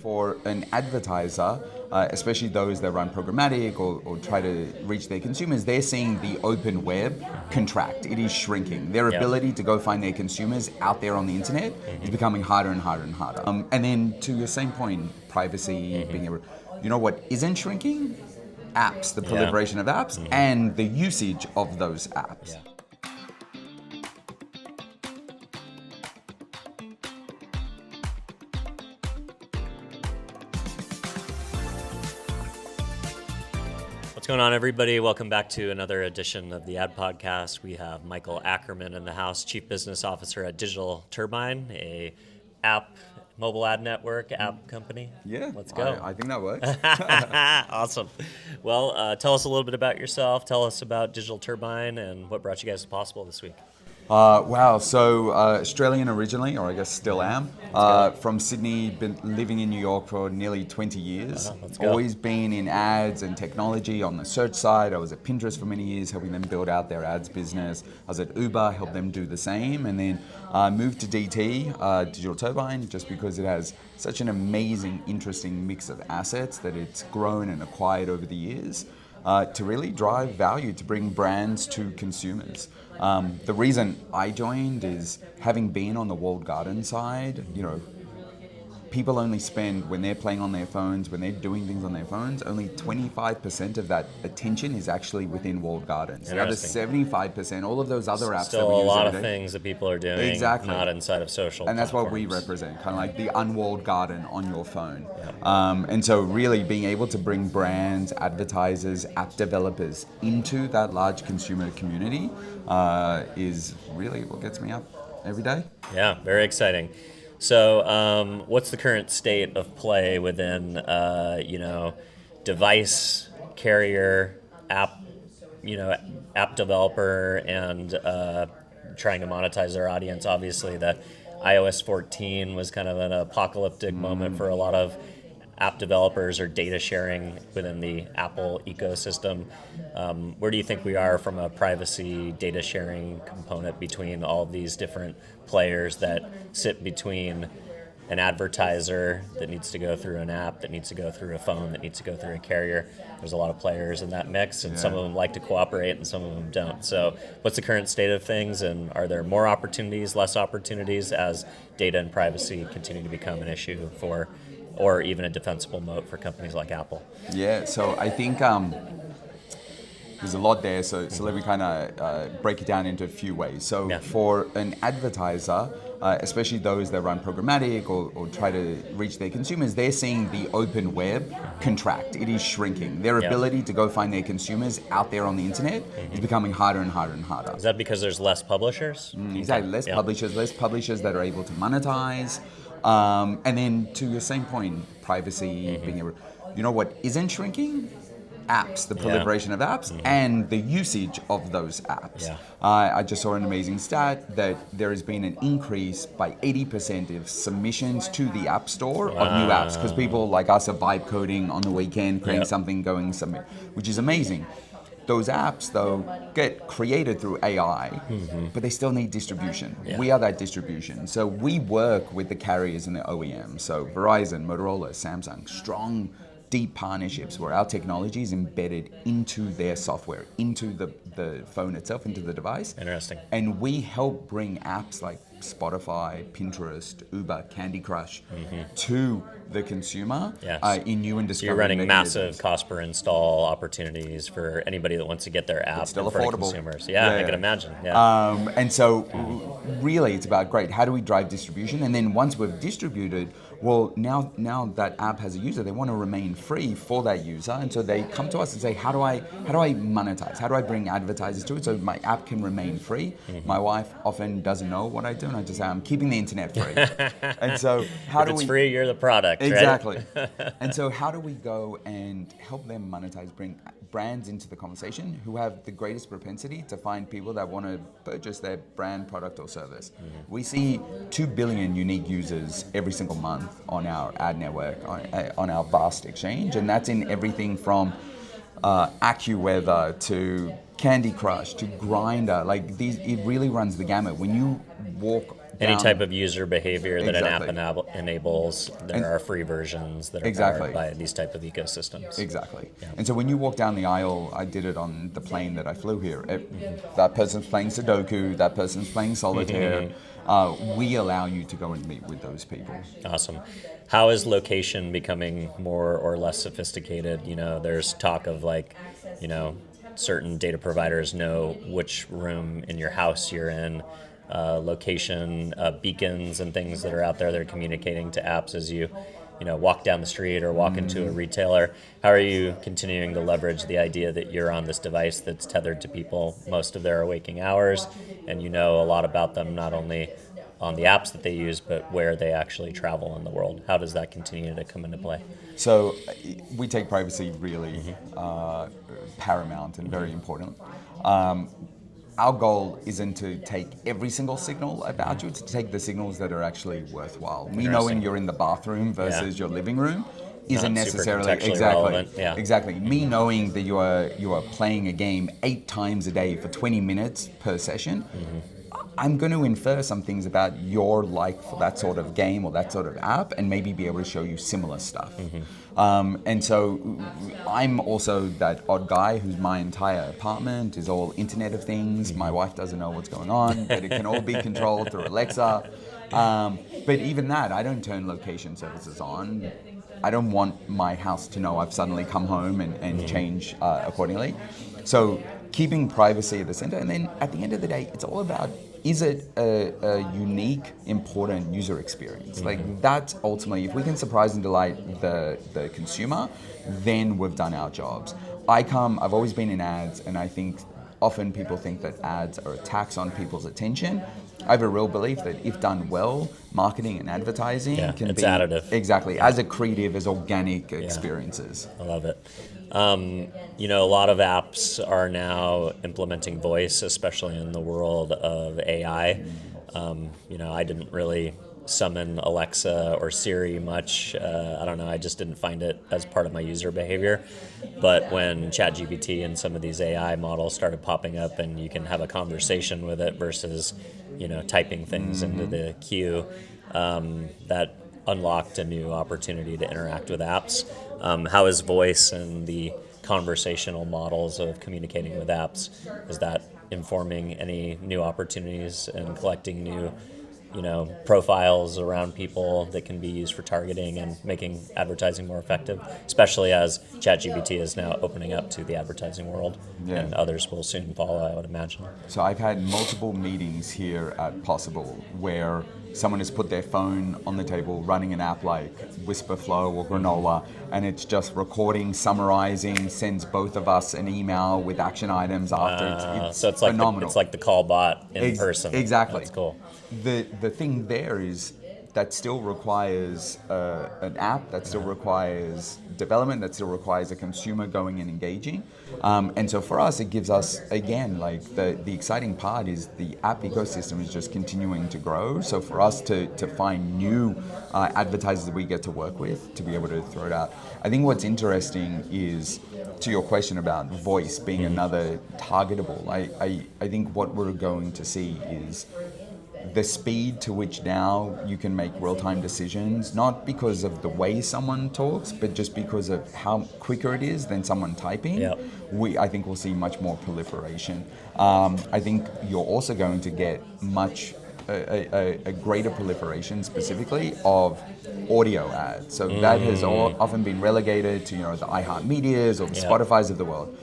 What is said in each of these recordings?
for an advertiser, especially those that run programmatic or try to reach their consumers, they're seeing the open web contract. It is shrinking. Their ability to go find their consumers out there on the internet is becoming harder and harder and harder. And then to your same point, privacy, being able, you know what isn't shrinking? Apps, the proliferation of apps and the usage of those apps. What's going on, everybody? Welcome back to another edition of the Ad Podcast. We have Michael Akkerman in the house, Chief Business Officer at Digital Turbine, a mobile ad network app company. Yeah, let's go. I think that works. Awesome. Well, tell us a little bit about yourself. Tell us about Digital Turbine and what brought you guys to Possible this week. Wow, so Australian originally, or I guess still am. From Sydney, been living in New York for nearly 20 years. Let's go. Always been in ads and technology on the search side. I was at Pinterest for many years, helping them build out their ads business. I was at Uber, helped them do the same. And then moved to DT, Digital Turbine, just because it has such an amazing, interesting mix of assets that it's grown and acquired over the years to really drive value, to bring brands to consumers. The reason I joined is having been on the walled garden side, people only spend, when they're playing on their phones, when they're doing things on their phones, only 25% of that attention is actually within walled gardens. The other 75%, all of those other apps still that we use a lot every of day, things that people are doing, exactly, not inside of social and that's platforms. what we represent, kind of like the unwalled garden on your phone. And so really being able to bring brands, advertisers, app developers into that large consumer community is really what gets me up every day. Yeah, very exciting. So what's the current state of play within, device, carrier, app developer, and trying to monetize their audience? Obviously, the iOS 14 was kind of an apocalyptic moment for a lot of app developers or data sharing within the Apple ecosystem. Where do you think we are from a privacy data sharing component between all of these different players that sit between an advertiser that needs to go through an app, that needs to go through a phone, that needs to go through a carrier? There's a lot of players in that mix, and some of them like to cooperate and some of them don't. So what's the current state of things, and are there more opportunities, less opportunities as data and privacy continue to become an issue for, or even a defensible moat for companies like Apple? Yeah, so I think there's a lot there, so let me kind of break it down into a few ways. So for an advertiser, especially those that run programmatic or try to reach their consumers, they're seeing the open web contract. It is shrinking. Their ability to go find their consumers out there on the internet is becoming harder and harder and harder. Is that because there's less publishers? Exactly, less publishers that are able to monetize. And then to your same point, privacy, being able, you know what isn't shrinking? Apps, the proliferation of apps and the usage of those apps. I just saw an amazing stat that there has been an increase by 80% of submissions to the App Store of new apps, because people like us are vibe coding on the weekend, creating something, going submit, which is amazing. Those apps, though, get created through AI, but they still need distribution. We are that distribution. So we work with the carriers and the OEMs. So Verizon, Motorola, Samsung, strong, deep partnerships where our technology is embedded into their software, into the phone itself, into the device. Interesting. And we help bring apps like Spotify, Pinterest, Uber, Candy Crush to the consumer in new and discovery. So you're running massive cost per install opportunities for anybody that wants to get their app it's still in front affordable. of consumers. I can imagine. And so really it's about, great, how do we drive distribution? And then once we've distributed, well, now that app has a user, they want to remain free for that user, and so they come to us and say, how do I monetize? How do I bring advertisers to it so my app can remain free? My wife often doesn't know what I do, and I just say, I'm keeping the internet free. And so if it's free, you're the product, exactly. right? And so how do we go and help them monetize, bring brands into the conversation who have the greatest propensity to find people that want to purchase their brand, product, or service? We see 2 billion unique users every single month on our ad network, on our vast exchange, and that's in everything from AccuWeather to Candy Crush to Grindr. Like these, it really runs the gamut. When you walk Any down- type of user behavior that Exactly. an app enables, there are free versions that are Exactly. powered by these type of ecosystems. Exactly. Yeah. And so when you walk down the aisle, I did it on the plane that I flew here. That person's playing Sudoku, that person's playing solitaire. We allow you to go and meet with those people. Awesome. How is location becoming more or less sophisticated? You know, there's talk of like, you know, certain data providers know which room in your house you're in, location, beacons and things that are out there that are communicating to apps as you know, walk down the street or walk into a retailer. How are you continuing to leverage the idea that you're on this device that's tethered to people most of their waking hours, and you know a lot about them, not only on the apps that they use, but where they actually travel in the world? How does that continue to come into play? So we take privacy really paramount and very important. Our goal isn't to take every single signal about you, it's to take the signals that are actually worthwhile. Me knowing you're in the bathroom versus your living room isn't Not super necessarily contextually relevant. Yeah. Exactly. Me knowing that you are playing a game 8 times a day for 20 minutes per session, I'm going to infer some things about your like for that sort of game or that sort of app, and maybe be able to show you similar stuff. And so I'm also that odd guy whose my entire apartment is all Internet of Things. My wife doesn't know what's going on, but it can all be controlled through Alexa. But even that, I don't turn location services on. I don't want my house to know I've suddenly come home and change accordingly. So keeping privacy at the center, and then at the end of the day, it's all about, is it a unique, important user experience? Like that's ultimately, if we can surprise and delight the consumer, then we've done our jobs. I've always been in ads, and I think often people think that ads are a tax on people's attention. I have a real belief that if done well, marketing and advertising can it's be additive. Exactly, as accretive as organic experiences. I love it. You know, a lot of apps are now implementing voice, especially in the world of AI. You know, I didn't really summon Alexa or Siri much. I don't know, I just didn't find it as part of my user behavior. But when ChatGPT and some of these AI models started popping up and you can have a conversation with it versus, you know, typing things into the queue, that unlocked a new opportunity to interact with apps. How is voice and the conversational models of communicating with apps, is that informing any new opportunities and collecting new, you know, profiles around people that can be used for targeting and making advertising more effective, especially as ChatGPT is now opening up to the advertising world, and others will soon follow, I would imagine. So I've had multiple meetings here at Possible where someone has put their phone on the table running an app like Whisperflow or Granola, and it's just recording, summarizing, sends both of us an email with action items after. It's so it's phenomenal. Like it's like the call bot in person. Exactly. That's cool. The thing there is that still requires an app, that still requires development, that still requires a consumer going and engaging. And so for us, it gives us, again, like the exciting part is the app ecosystem is just continuing to grow. So for us to find new advertisers that we get to work with, to be able to throw it out. I think what's interesting is, to your question about voice being another targetable, I think what we're going to see is the speed to which now you can make real-time decisions, not because of the way someone talks, but just because of how quicker it is than someone typing. Yep. I think we'll see much more proliferation. I think you're also going to get a greater proliferation specifically of audio ads. So that has often been relegated to, you know, the iHeartMedias or the Spotifys of the world.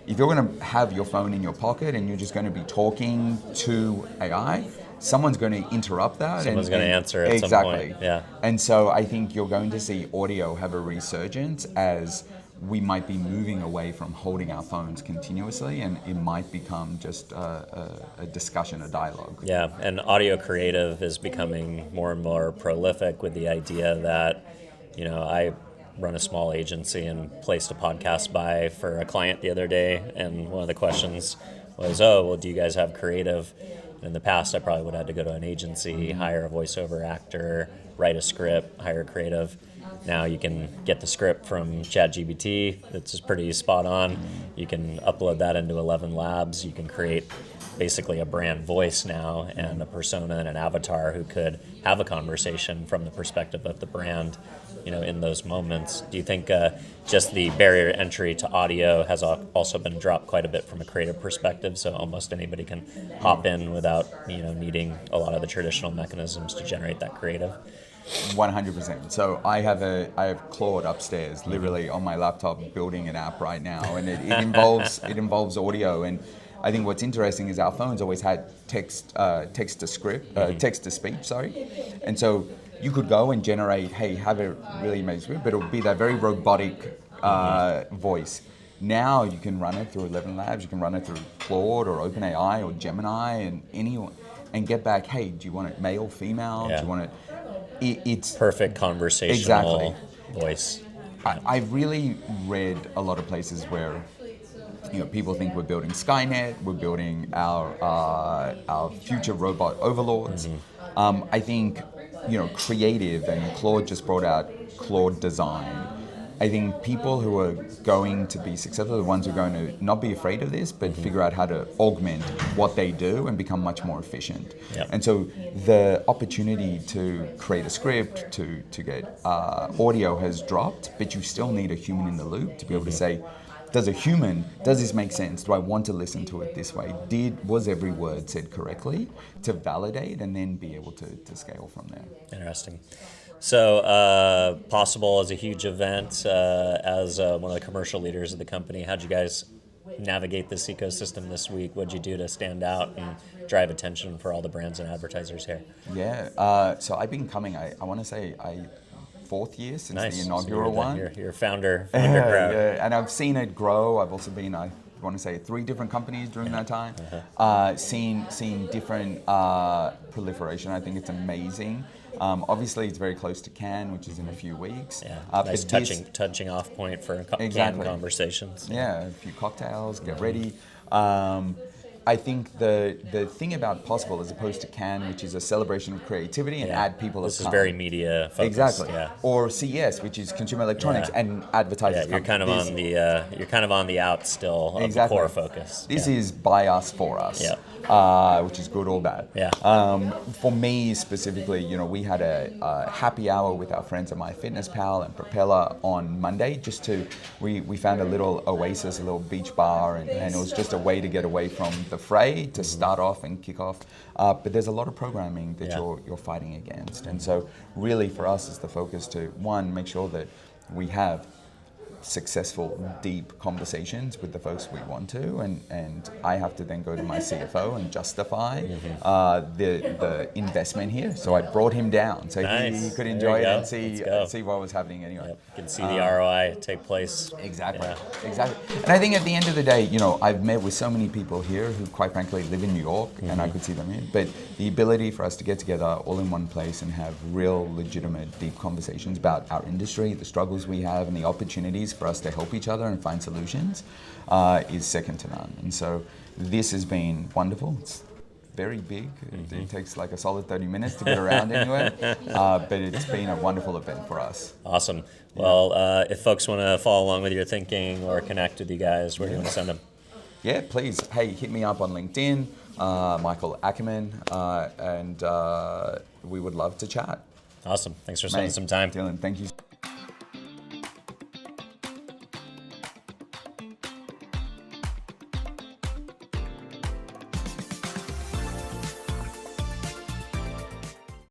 If you're going to have your phone in your pocket and you're just going to be talking to AI, someone's going to interrupt that. Someone's going to answer at some point. Yeah. And so I think you're going to see audio have a resurgence as we might be moving away from holding our phones continuously, and it might become just a discussion, a dialogue. Yeah, and audio creative is becoming more and more prolific with the idea that, you know, I run a small agency and placed a podcast buy for a client the other day, and one of the questions was, oh, well, do you guys have creative? In the past, I probably would have had to go to an agency, hire a voiceover actor, write a script, hire creative. Now you can get the script from ChatGPT. That's pretty spot on. You can upload that into 11 Labs. You can create basically a brand voice now and a persona and an avatar who could have a conversation from the perspective of the brand, in those moments. Do you think just the barrier to entry to audio has also been dropped quite a bit from a creative perspective, so almost anybody can hop in without needing a lot of the traditional mechanisms to generate that creative? 100%. So I have Claude upstairs, literally on my laptop, building an app right now, and it involves audio. And I think what's interesting is our phones always had text to speech, and so you could go and generate, hey, have a really amazing script, but it would be that very robotic voice. Now you can run it through 11 Labs, you can run it through Claude or OpenAI or Gemini and anyone, and get back, hey, do you want it male, female? Yeah. Do you want it? It's perfect conversational voice. I've really read a lot of places where people think we're building Skynet, we're building our future robot overlords. I think creative, and Claude just brought out Claude Design. I think people who are going to be successful are the ones who are going to not be afraid of this, but figure out how to augment what they do and become much more efficient. Yep. And so the opportunity to create a script, to get audio has dropped, but you still need a human in the loop to be able to say, does this make sense? Do I want to listen to it this way? Was every word said correctly? To validate and then be able to scale from there. Interesting. So Possible is a huge event. As one of the commercial leaders of the company, how'd you guys navigate this ecosystem this week? What'd you do to stand out and drive attention for all the brands and advertisers here? Yeah, so I've been coming, I want to say, fourth year since Nice. the inaugural one. You're founder crowd. Yeah, and I've seen it grow. I've also been, I want to say, 3 different companies during that time. Seen different proliferation. I think it's amazing. Obviously, it's very close to Cannes, which is in a few weeks. Yeah, nice touching off point for Cannes conversations. Yeah, a few cocktails, get ready. I think the thing about Possible, as opposed to Cannes, which is a celebration of creativity and add people this of is very media focused. Exactly. Yeah. Or CES, which is consumer electronics and advertisers. Yeah, you're kind of on the out still of the core focus. This is by us for us. Yeah. Which is good or bad. Yeah. For me specifically, we had a happy hour with our friends at MyFitnessPal and Propeller on Monday. We found a little oasis, a little beach bar, and it was just a way to get away from the fray to start off and kick off. But there's a lot of programming that you're fighting against, and so really for us is the focus to, one, make sure that we have successful, deep conversations with the folks we want to, and I have to then go to my CFO and justify the investment here. So I brought him down so he could enjoy it and see what was happening anyway. Yep. You can see the ROI take place. Exactly. And I think at the end of the day, I've met with so many people here who, quite frankly, live in New York, and I could see them here. But the ability for us to get together all in one place and have real, legitimate, deep conversations about our industry, the struggles we have, and the opportunities for us to help each other and find solutions is second to none. And so this has been wonderful. It's very big. It takes like a solid 30 minutes to get around anywhere, but it's been a wonderful event for us. Awesome. Well, if folks want to follow along with your thinking or connect with you guys, where do you want to send them? Yeah, please. Hey, hit me up on LinkedIn, Michael Akkerman, and we would love to chat. Awesome. Thanks for spending some time. Dylan, thank you.